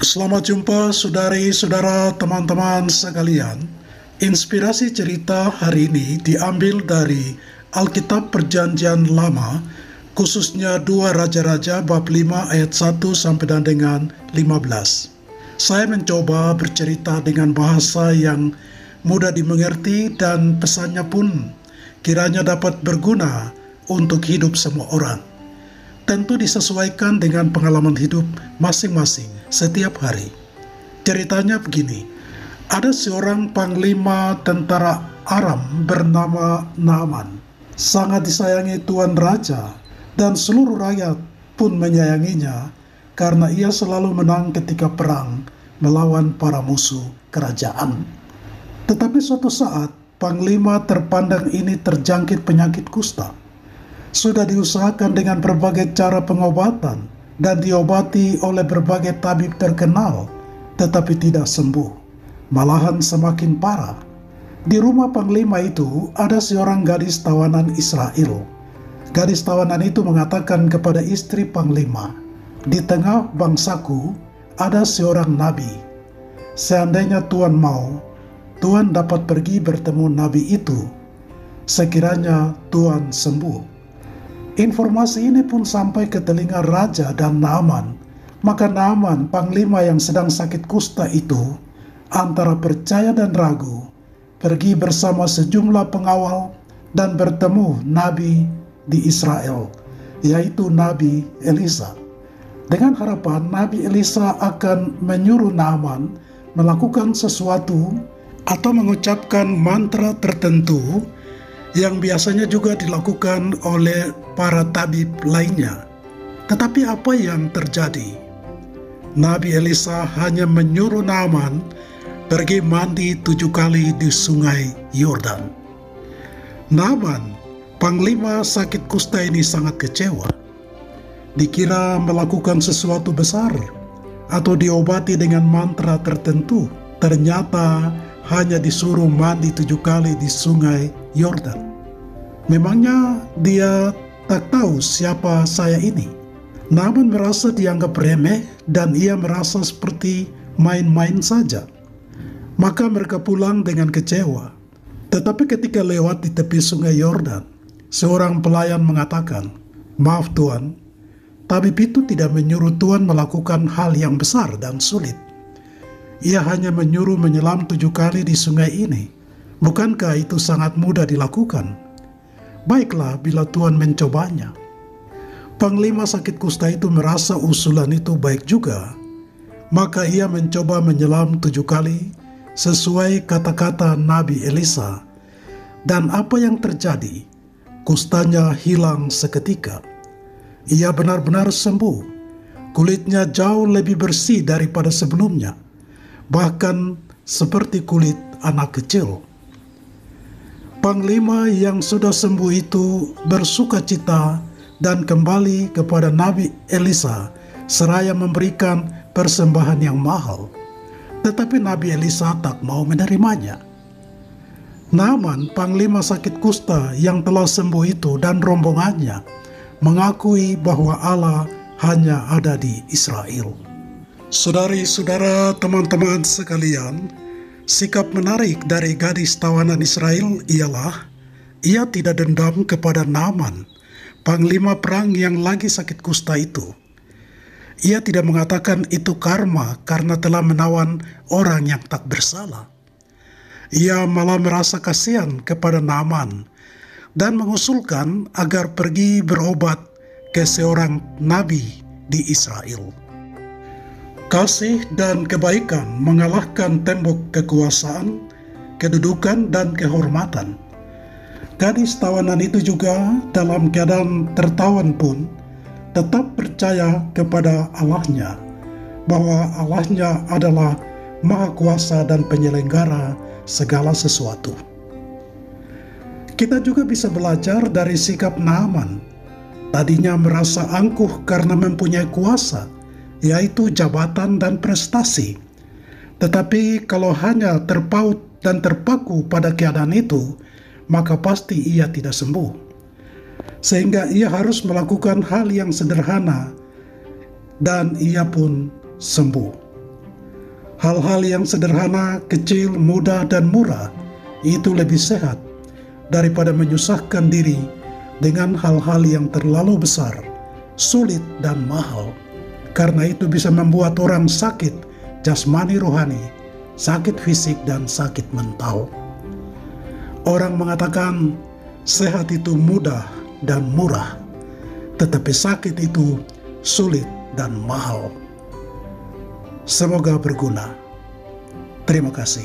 Selamat jumpa saudari-saudara teman-teman sekalian. Inspirasi cerita hari ini diambil dari Alkitab Perjanjian Lama, khususnya 2 Raja-Raja bab 5 ayat 1 sampai dan dengan 15. Saya mencoba bercerita dengan bahasa yang mudah dimengerti dan pesannya pun kiranya dapat berguna untuk hidup semua orang. Tentu disesuaikan dengan pengalaman hidup masing-masing setiap hari. Ceritanya begini, ada seorang panglima tentara Aram bernama Naaman. Sangat disayangi Tuan Raja dan seluruh rakyat pun menyayanginya karena ia selalu menang ketika perang melawan para musuh kerajaan. Tetapi suatu saat, panglima terpandang ini terjangkit penyakit kusta. Sudah diusahakan dengan berbagai cara pengobatan dan diobati oleh berbagai tabib terkenal, tetapi tidak sembuh, malahan semakin parah. Di rumah panglima itu ada seorang gadis tawanan Israel. Gadis tawanan itu mengatakan kepada istri panglima, "Di tengah bangsaku ada seorang nabi. Seandainya Tuan mau, Tuan dapat pergi bertemu nabi itu. Sekiranya Tuan sembuh." Informasi ini pun sampai ke telinga raja dan Naaman. Maka Naaman, panglima yang sedang sakit kusta itu, antara percaya dan ragu, pergi bersama sejumlah pengawal dan bertemu nabi di Israel, yaitu Nabi Elisa. Dengan harapan Nabi Elisa akan menyuruh Naaman melakukan sesuatu atau mengucapkan mantra tertentu yang biasanya juga dilakukan oleh para tabib lainnya. Tetapi apa yang terjadi? Nabi Elisa hanya menyuruh Naaman pergi mandi 7 kali di sungai Yordan. Naaman, panglima sakit kusta ini sangat kecewa. Dikira melakukan sesuatu besar atau diobati dengan mantra tertentu. Ternyata hanya disuruh mandi 7 kali di sungai Yordan. Memangnya dia tak tahu siapa saya ini? Naaman merasa dianggap remeh dan ia merasa seperti main-main saja. Maka mereka pulang dengan kecewa. Tetapi ketika lewat di tepi sungai Yordan, seorang pelayan mengatakan, "Maaf Tuan, tabib itu tidak menyuruh Tuan melakukan hal yang besar dan sulit. Ia hanya menyuruh menyelam 7 kali di sungai ini. Bukankah itu sangat mudah dilakukan? Baiklah bila Tuan mencobanya." Panglima sakit kusta itu merasa usulan itu baik juga. Maka ia mencoba menyelam 7 kali sesuai kata-kata Nabi Elisa. Dan apa yang terjadi? Kustanya hilang seketika. Ia benar-benar sembuh. Kulitnya jauh lebih bersih daripada sebelumnya, bahkan seperti kulit anak kecil. Panglima yang sudah sembuh itu bersukacita dan kembali kepada Nabi Elisa seraya memberikan persembahan yang mahal. Tetapi Nabi Elisa tak mau menerimanya. Naaman, panglima sakit kusta yang telah sembuh itu dan rombongannya mengakui bahwa Allah hanya ada di Israel. Saudari-saudara, teman-teman sekalian, sikap menarik dari gadis tawanan Israel ialah ia tidak dendam kepada Naaman, panglima perang yang lagi sakit kusta itu. Ia tidak mengatakan itu karma karena telah menawan orang yang tak bersalah. Ia malah merasa kasihan kepada Naaman dan mengusulkan agar pergi berobat ke seorang nabi di Israel. Kasih dan kebaikan mengalahkan tembok kekuasaan, kedudukan, dan kehormatan. Gadis tawanan itu juga dalam keadaan tertawan pun tetap percaya kepada Allahnya, bahwa Allahnya adalah Maha Kuasa dan penyelenggara segala sesuatu. Kita juga bisa belajar dari sikap Naaman. Tadinya merasa angkuh karena mempunyai kuasa, yaitu jabatan dan prestasi. Tetapi kalau hanya terpaut dan terpaku pada keadaan itu, maka pasti ia tidak sembuh. Sehingga ia harus melakukan hal yang sederhana dan ia pun sembuh. Hal-hal yang sederhana, kecil, mudah, dan murah itu lebih sehat daripada menyusahkan diri dengan hal-hal yang terlalu besar, sulit, dan mahal. Karena itu bisa membuat orang sakit jasmani rohani, sakit fisik, dan sakit mental. Orang mengatakan sehat itu mudah dan murah, tetapi sakit itu sulit dan mahal. Semoga berguna. Terima kasih.